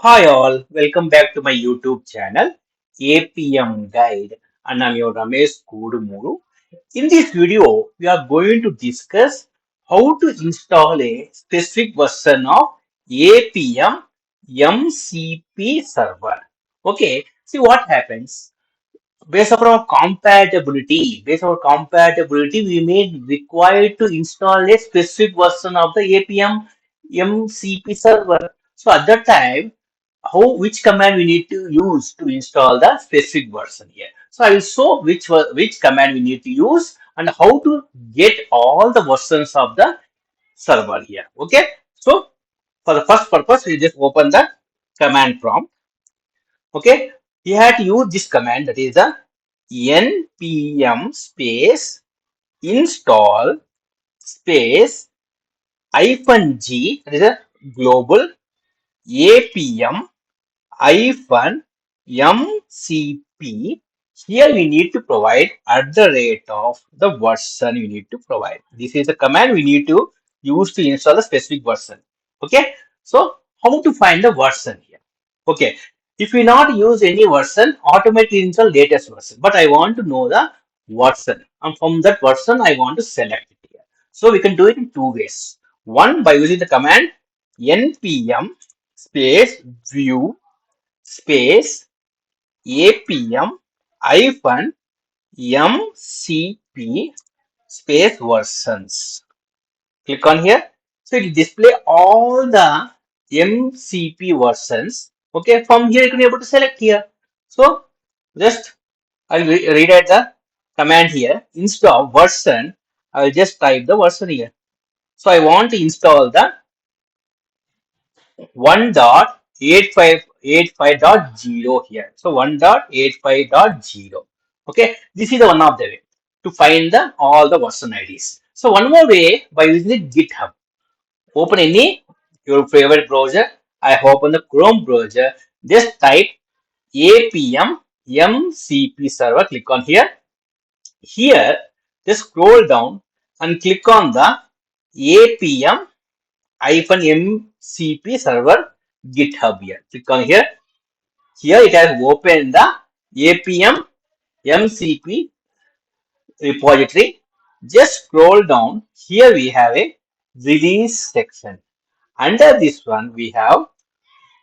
Hi all, welcome back to my YouTube channel APM Guide, and I'm your Ramesh Kodumuru. In this video, we are going to discuss how to install a specific version of APM MCP server. Okay, see what happens. Based on our compatibility, we may require to install a specific version of the APM MCP server. So at that time, which command we need to use to install the specific version here. So I will show which command we need to use and how to get all the versions of the server here. Okay. So for the first purpose, we just open the command prompt. Okay. We have to use this command, that is the npm space install space -g, that is a global apm hyphen MCP. Here we need to provide at the rate of the version we need to provide. This is a command we need to use to install a specific version. Okay. So how to find the version here? Okay. If we not use any version, automatically install latest version. But I want to know the version. And from that version, I want to select it here. So we can do it in two ways. One, by using the command npm space view space apm hyphen mcp space versions. Click on here. So it will display all the MCP versions. Okay, from here you can be able to select here. So just I'll read out the command here. Instead of version, I'll just type the version here. So I want to install the 1.85.0 here. So 1.85.0. Okay, this is the one of the way to find the all the version IDs. So one more way, by using the GitHub. Open any your favorite browser. I open the Chrome browser. Just type APM MCP server. Click on here. Here, just scroll down and click on the APM -MCP server GitHub here. Click on here. Here it has opened the APM MCP repository. Just scroll down. Here we have a release section. Under this one, we have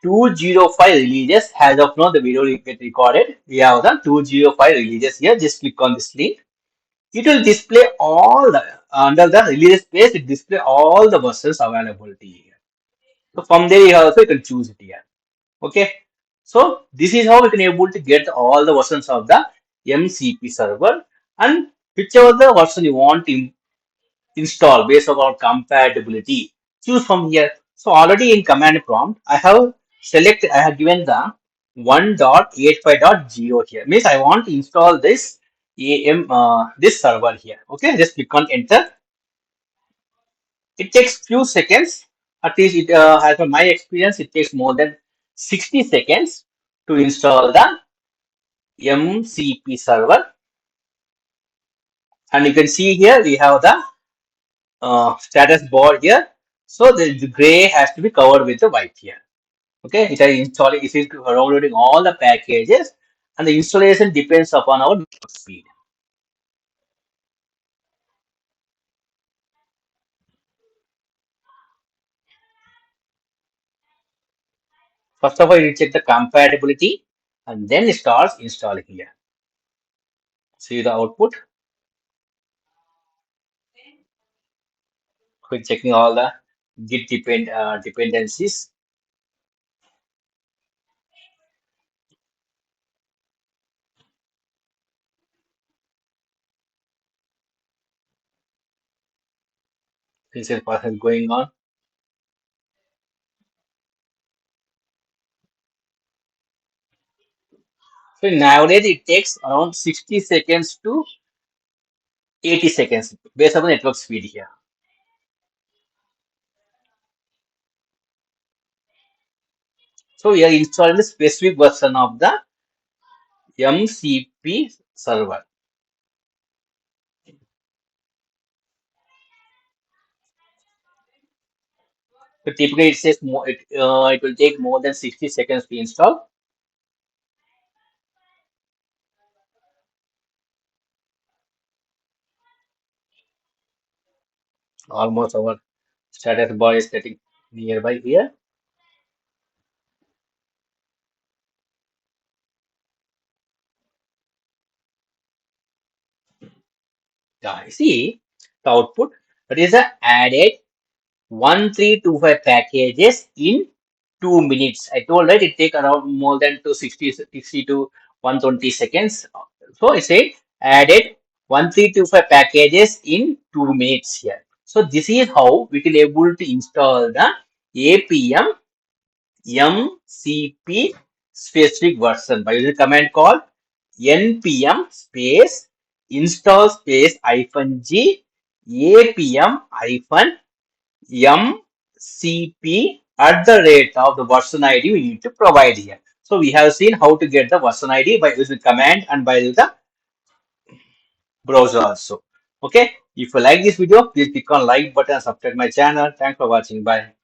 205 releases. As of now, the video will get recorded. We have the 205 releases here. Just click on this link. It will display all the, under the release page, it display all the versions available here. So from there, you can choose it here. Okay. So this is how we can able to get all the versions of the MCP server, and whichever the version you want to install based on our compatibility, choose from here. So already in command prompt, I have given the 1.85.0 here. Means I want to install this this server here. Okay, just click on enter. It takes few seconds. At least it as per my experience, it takes more than 60 seconds to install the MCP server. And you can see here we have the status bar here. So the gray has to be covered with the white here. Okay, it is installing, it is downloading all the packages, and the installation depends upon our network speed. First of all, you check the compatibility, and then it starts installing here. See the output. We're checking all the Git dependencies. This is process going on. So nowadays it takes around 60 seconds to 80 seconds based on the network speed here. So we are installing the specific version of the MCP server. So typically it says more, it will take more than 60 seconds to install. Almost our status bar is getting nearby here. Yeah, you see the output. That is a added 1325 packages in 2 minutes. I told right it take around more than 60 to 120 seconds. So I say added 1325 packages in 2 minutes here. So this is how we can able to install the APM MCP specific version by using command called npm space install space -g apm hyphen mcp at the rate of the version ID we need to provide here. So we have seen how to get the version ID by using command and by the browser also. Okay. If you like this video, please click on like button and subscribe my channel. Thanks for watching. Bye.